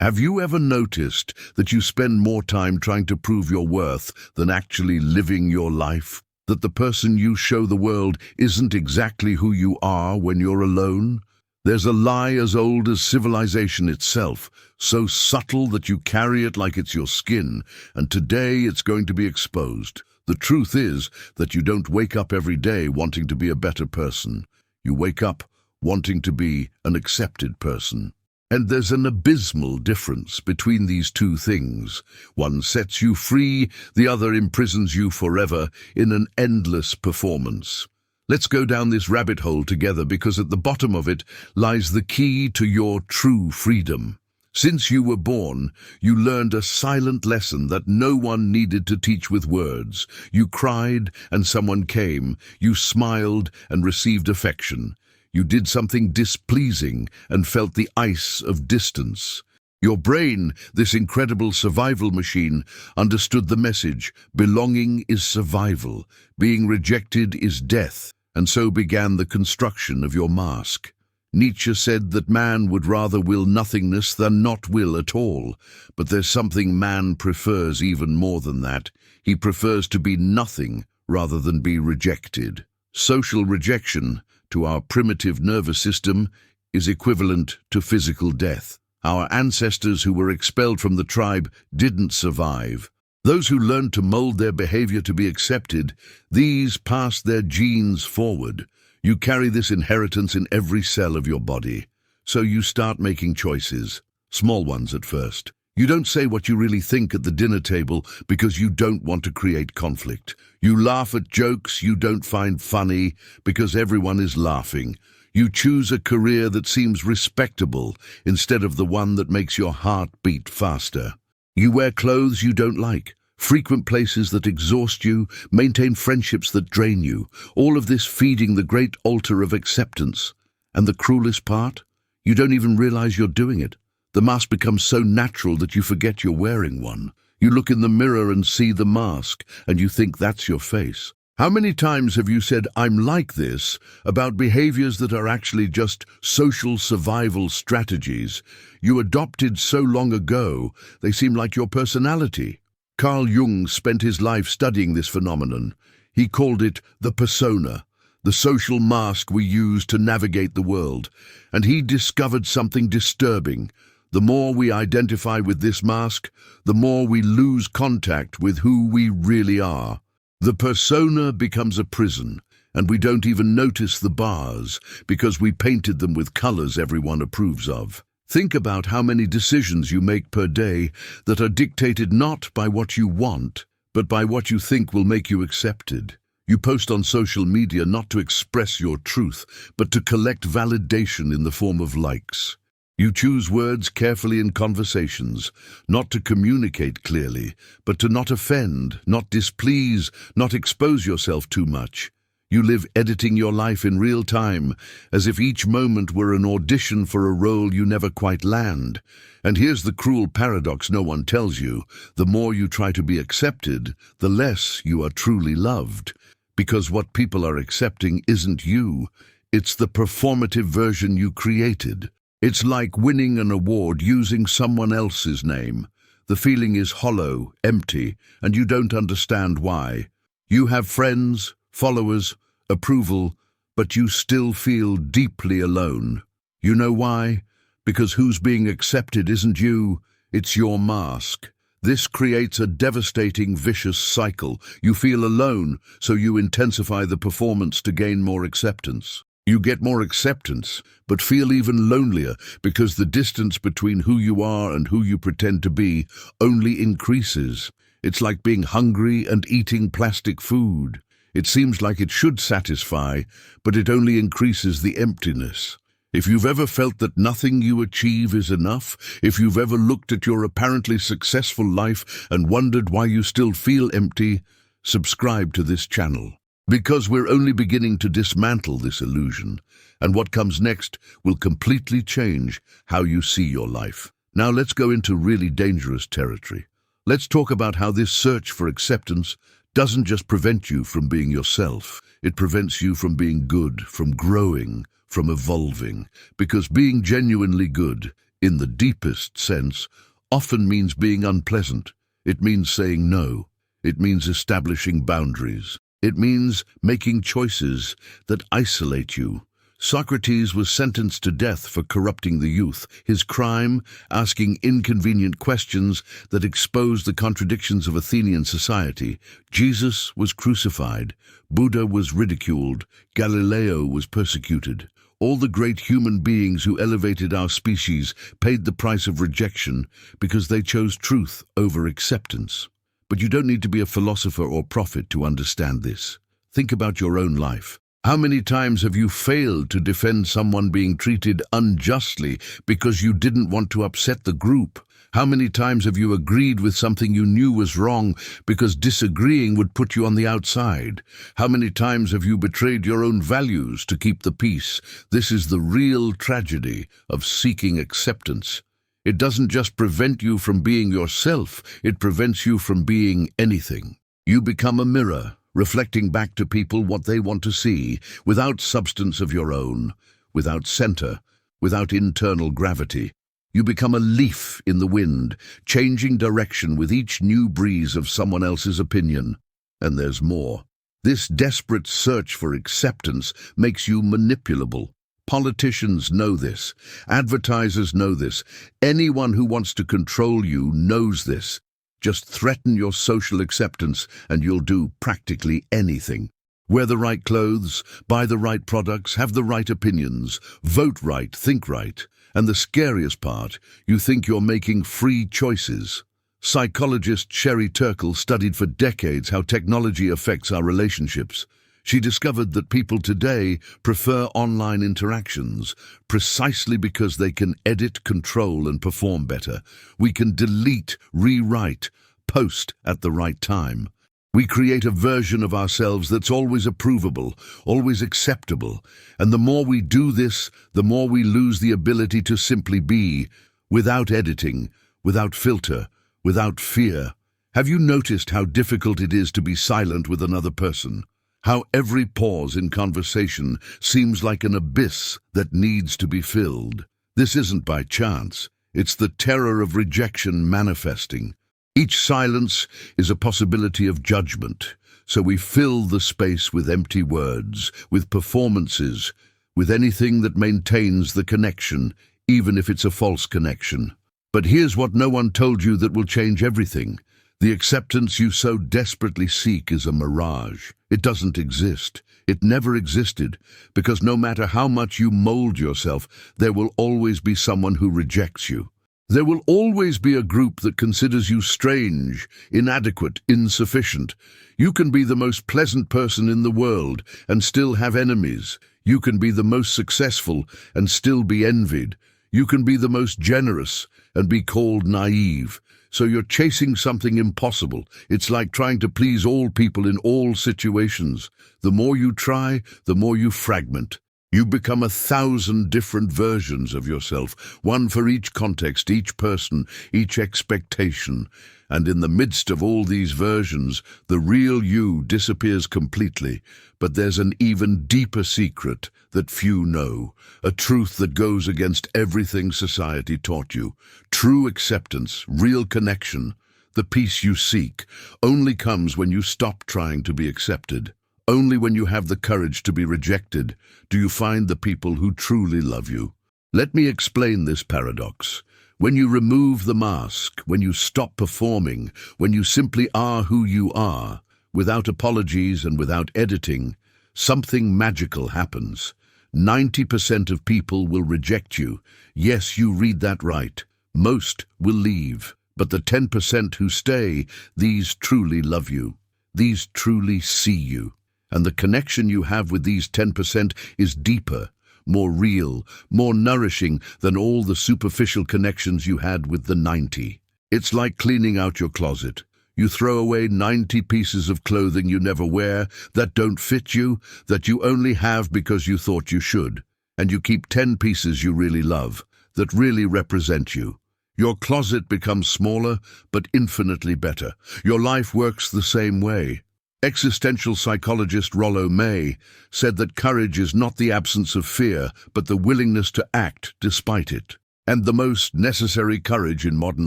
Have you ever noticed that you spend more time trying to prove your worth than actually living your life? That the person you show the world isn't exactly who you are when you're alone? There's a lie as old as civilization itself, so subtle that you carry it like it's your skin, and today it's going to be exposed. The truth is that you don't wake up every day wanting to be a better person. You wake up wanting to be an accepted person. And there's an abysmal difference between these two things. One sets you free, the other imprisons you forever in an endless performance. Let's go down this rabbit hole together, because at the bottom of it lies the key to your true freedom. Since you were born, you learned a silent lesson that no one needed to teach with words. You cried and someone came. You smiled and received affection. You did something displeasing and felt the ice of distance. Your brain, this incredible survival machine, understood the message: belonging is survival, being rejected is death, and so began the construction of your mask. Nietzsche said that man would rather will nothingness than not will at all, but there's something man prefers even more than that. He prefers to be nothing rather than be rejected. Social rejection, to our primitive nervous system, is equivalent to physical death. Our ancestors who were expelled from the tribe didn't survive. Those who learned to mold their behavior to be accepted, these passed their genes forward. You carry this inheritance in every cell of your body. So you start making choices, small ones at first. You don't say what you really think at the dinner table because you don't want to create conflict. You laugh at jokes you don't find funny because everyone is laughing. You choose a career that seems respectable instead of the one that makes your heart beat faster. You wear clothes you don't like, frequent places that exhaust you, maintain friendships that drain you, all of this feeding the great altar of acceptance. And the cruelest part? You don't even realize you're doing it. The mask becomes so natural that you forget you're wearing one. You look in the mirror and see the mask, and you think that's your face. How many times have you said, "I'm like this," about behaviors that are actually just social survival strategies you adopted so long ago they seem like your personality? Carl Jung spent his life studying this phenomenon. He called it the persona, the social mask we use to navigate the world. And he discovered something disturbing. The more we identify with this mask, the more we lose contact with who we really are. The persona becomes a prison, and we don't even notice the bars because we painted them with colors everyone approves of. Think about how many decisions you make per day that are dictated not by what you want, but by what you think will make you accepted. You post on social media not to express your truth, but to collect validation in the form of likes. You choose words carefully in conversations, not to communicate clearly, but to not offend, not displease, not expose yourself too much. You live editing your life in real time, as if each moment were an audition for a role you never quite land. And here's the cruel paradox no one tells you: the more you try to be accepted, the less you are truly loved. Because what people are accepting isn't you, it's the performative version you created. It's like winning an award using someone else's name. The feeling is hollow, empty, and you don't understand why. You have friends, followers, approval, but you still feel deeply alone. You know why? Because who's being accepted isn't you, it's your mask. This creates a devastating, vicious cycle. You feel alone, so you intensify the performance to gain more acceptance. You get more acceptance, but feel even lonelier because the distance between who you are and who you pretend to be only increases. It's like being hungry and eating plastic food. It seems like it should satisfy, but it only increases the emptiness. If you've ever felt that nothing you achieve is enough, if you've ever looked at your apparently successful life and wondered why you still feel empty, subscribe to this channel. Because we're only beginning to dismantle this illusion, and what comes next will completely change how you see your life. Now let's go into really dangerous territory. Let's talk about how this search for acceptance doesn't just prevent you from being yourself. It prevents you from being good, from growing, from evolving. Because being genuinely good in the deepest sense, often means being unpleasant. It means saying no. It means establishing boundaries. It means making choices that isolate you. Socrates was sentenced to death for corrupting the youth. His crime, asking inconvenient questions that exposed the contradictions of Athenian society. Jesus was crucified. Buddha was ridiculed. Galileo was persecuted. All the great human beings who elevated our species paid the price of rejection because they chose truth over acceptance. But you don't need to be a philosopher or prophet to understand this. Think about your own life. How many times have you failed to defend someone being treated unjustly because you didn't want to upset the group? How many times have you agreed with something you knew was wrong because disagreeing would put you on the outside? How many times have you betrayed your own values to keep the peace? This is the real tragedy of seeking acceptance. It doesn't just prevent you from being yourself, it prevents you from being anything. You become a mirror, reflecting back to people what they want to see, without substance of your own, without center, without internal gravity. You become a leaf in the wind, changing direction with each new breeze of someone else's opinion. And there's more. This desperate search for acceptance makes you manipulable. Politicians know this. Advertisers know this. Anyone who wants to control you knows this. Just threaten your social acceptance and you'll do practically anything. Wear the right clothes, buy the right products, have the right opinions, vote right, think right. And the scariest part, you think you're making free choices. Psychologist Sherry Turkle studied for decades how technology affects our relationships. She discovered that people today prefer online interactions precisely because they can edit, control, and perform better. We can delete, rewrite, post at the right time. We create a version of ourselves that's always approvable, always acceptable. And the more we do this, the more we lose the ability to simply be, without editing, without filter, without fear. Have you noticed how difficult it is to be silent with another person? How every pause in conversation seems like an abyss that needs to be filled? This isn't by chance. It's the terror of rejection manifesting. Each silence is a possibility of judgment, so we fill the space with empty words, with performances, with anything that maintains the connection, even if it's a false connection. But here's what no one told you that will change everything. The acceptance you so desperately seek is a mirage. It doesn't exist. It never existed, because no matter how much you mold yourself, there will always be someone who rejects you. There will always be a group that considers you strange, inadequate, insufficient. You can be the most pleasant person in the world and still have enemies. You can be the most successful and still be envied. You can be the most generous and be called naive. So you're chasing something impossible. It's like trying to please all people in all situations. The more you try, the more you fragment. You become 1,000 different versions of yourself, one for each context, each person, each expectation. And in the midst of all these versions, the real you disappears completely. But there's an even deeper secret that few know, a truth that goes against everything society taught you. True acceptance, real connection, the peace you seek, only comes when you stop trying to be accepted. Only when you have the courage to be rejected do you find the people who truly love you. Let me explain this paradox. When you remove the mask, when you stop performing, when you simply are who you are, without apologies and without editing, something magical happens. 90% of people will reject you. Yes, you read that right. Most will leave. But the 10% who stay, these truly love you. These truly see you. And the connection you have with these 10% is deeper, more real, more nourishing than all the superficial connections you had with the 90. It's like cleaning out your closet. You throw away 90 pieces of clothing you never wear, that don't fit you, that you only have because you thought you should. And you keep 10 pieces you really love, that really represent you. Your closet becomes smaller, but infinitely better. Your life works the same way. Existential psychologist Rollo May said that courage is not the absence of fear, but the willingness to act despite it. And the most necessary courage in modern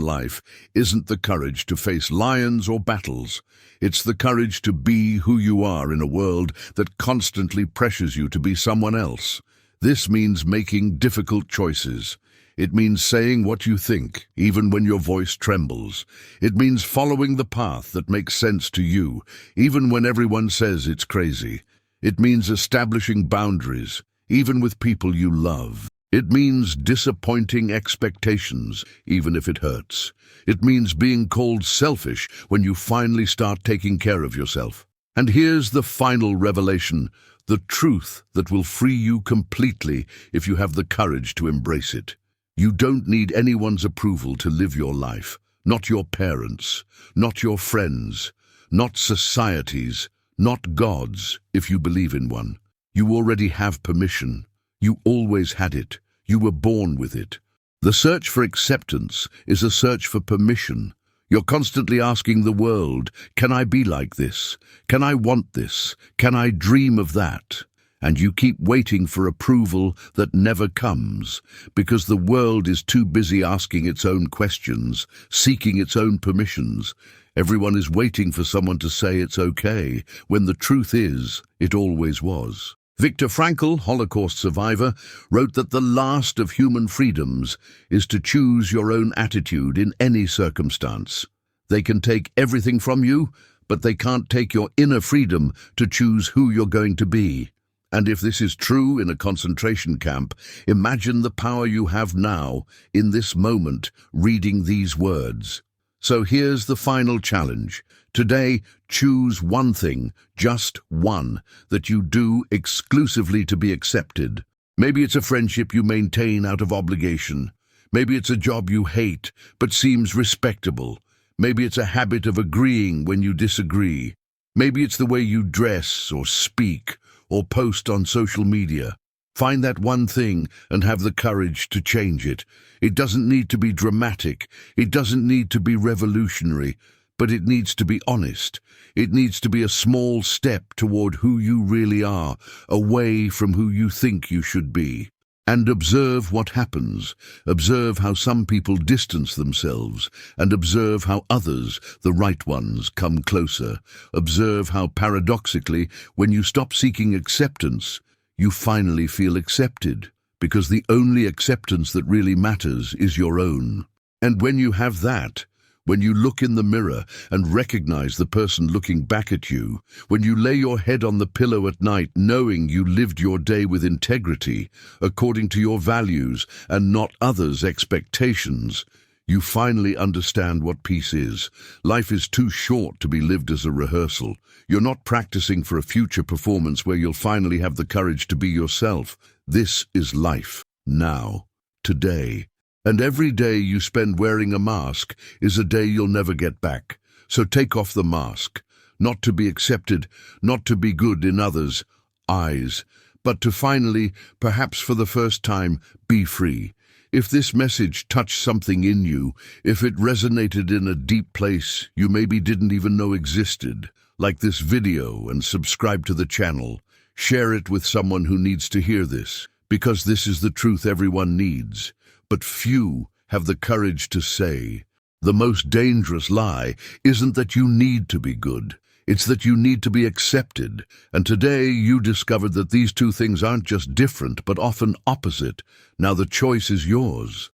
life isn't the courage to face lions or battles. It's the courage to be who you are in a world that constantly pressures you to be someone else. This means making difficult choices. It means saying what you think, even when your voice trembles. It means following the path that makes sense to you, even when everyone says it's crazy. It means establishing boundaries, even with people you love. It means disappointing expectations, even if it hurts. It means being called selfish when you finally start taking care of yourself. And here's the final revelation, the truth that will free you completely if you have the courage to embrace it. You don't need anyone's approval to live your life. Not your parents, not your friends, not societies, not God's, if you believe in one. You already have permission. You always had it. You were born with it. The search for acceptance is a search for permission. You're constantly asking the world, can I be like this? Can I want this? Can I dream of that? And you keep waiting for approval that never comes, because the world is too busy asking its own questions, seeking its own permissions. Everyone is waiting for someone to say it's okay, when the truth is, it always was. Viktor Frankl, Holocaust survivor, wrote that the last of human freedoms is to choose your own attitude in any circumstance. They can take everything from you, but they can't take your inner freedom to choose who you're going to be. And if this is true in a concentration camp, imagine the power you have now, in this moment, reading these words. So here's the final challenge. Today, choose one thing, just one, that you do exclusively to be accepted. Maybe it's a friendship you maintain out of obligation. Maybe it's a job you hate, but seems respectable. Maybe it's a habit of agreeing when you disagree. Maybe it's the way you dress or speak or post on social media. Find that one thing and have the courage to change it. It doesn't need to be dramatic. It doesn't need to be revolutionary. But it needs to be honest. It needs to be a small step toward who you really are, away from who you think you should be. And observe what happens. Observe how some people distance themselves, and observe how others, the right ones, come closer. Observe how, paradoxically, when you stop seeking acceptance, you finally feel accepted, because the only acceptance that really matters is your own. And when you have that, when you look in the mirror and recognize the person looking back at you, when you lay your head on the pillow at night knowing you lived your day with integrity, according to your values and not others' expectations, you finally understand what peace is. Life is too short to be lived as a rehearsal. You're not practicing for a future performance where you'll finally have the courage to be yourself. This is life, now, today. And every day you spend wearing a mask is a day you'll never get back. So take off the mask, not to be accepted, not to be good in others' eyes, but to finally, perhaps for the first time, be free. If this message touched something in you, if it resonated in a deep place you maybe didn't even know existed, like this video and subscribe to the channel, share it with someone who needs to hear this, because this is the truth everyone needs. But few have the courage to say. The most dangerous lie isn't that you need to be good. It's that you need to be accepted. And today you discovered that these two things aren't just different, but often opposite. Now the choice is yours.